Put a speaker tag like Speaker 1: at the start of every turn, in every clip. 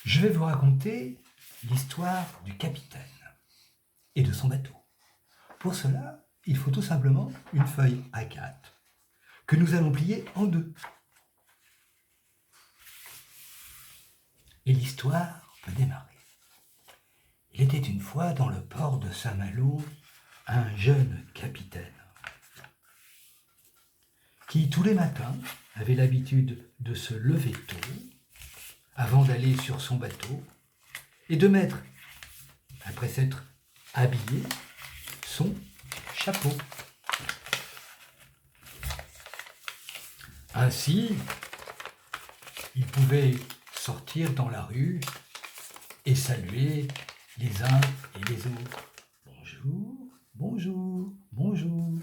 Speaker 1: Je vais vous raconter l'histoire du capitaine et de son bateau. Pour cela, il faut tout simplement une feuille A4 que nous allons plier en deux. Et l'histoire peut démarrer. Il était une fois dans le port de Saint-Malo un jeune capitaine qui, tous les matins, avait l'habitude de se lever tôt avant d'aller sur son bateau et de mettre, après s'être habillé, son chapeau. Ainsi, il pouvait sortir dans la rue et saluer les uns et les autres. Bonjour, bonjour, bonjour.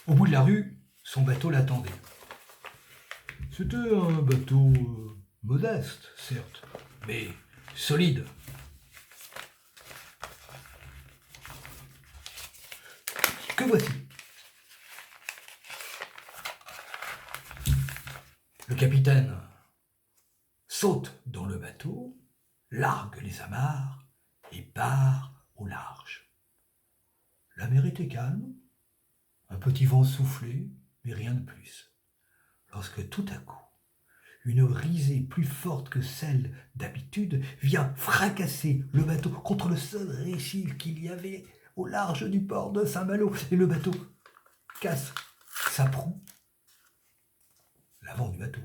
Speaker 1: Au bout de la rue, son bateau l'attendait. C'était un bateau modeste, certes, mais solide. Que voici. Le capitaine saute dans le bateau, largue les amarres et part au large. La mer était calme, un petit vent soufflait, mais rien de plus. Lorsque tout à coup, une risée plus forte que celle d'habitude vient fracasser le bateau contre le seul récif qu'il y avait au large du port de Saint-Malo, et le bateau casse sa proue, l'avant du bateau.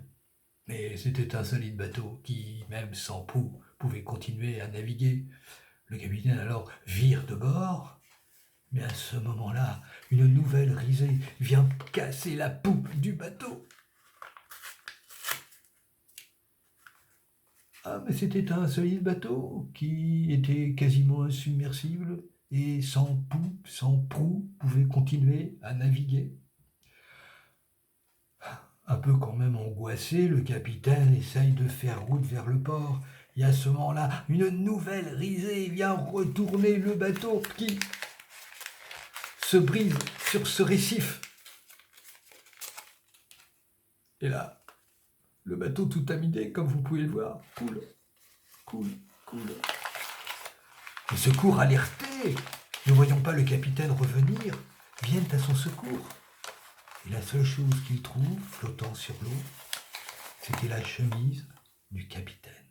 Speaker 1: Mais c'était un solide bateau qui, même sans proue, pouvait continuer à naviguer. Le capitaine alors vire de bord, mais à ce moment-là, une nouvelle risée vient casser la poupe du bateau. Ah, mais c'était un solide bateau qui était quasiment insubmersible et sans poupe, sans proue, pouvait continuer à naviguer. Un peu quand même angoissé, le capitaine essaye de faire route vers le port. Et à ce moment-là, une nouvelle risée vient retourner le bateau qui se brise sur ce récif. Et là, le bateau tout amidé, comme vous pouvez le voir, coule. Les secours alertés, ne voyant pas le capitaine revenir, viennent à son secours. Et la seule chose qu'il trouve, flottant sur l'eau, c'était la chemise du capitaine.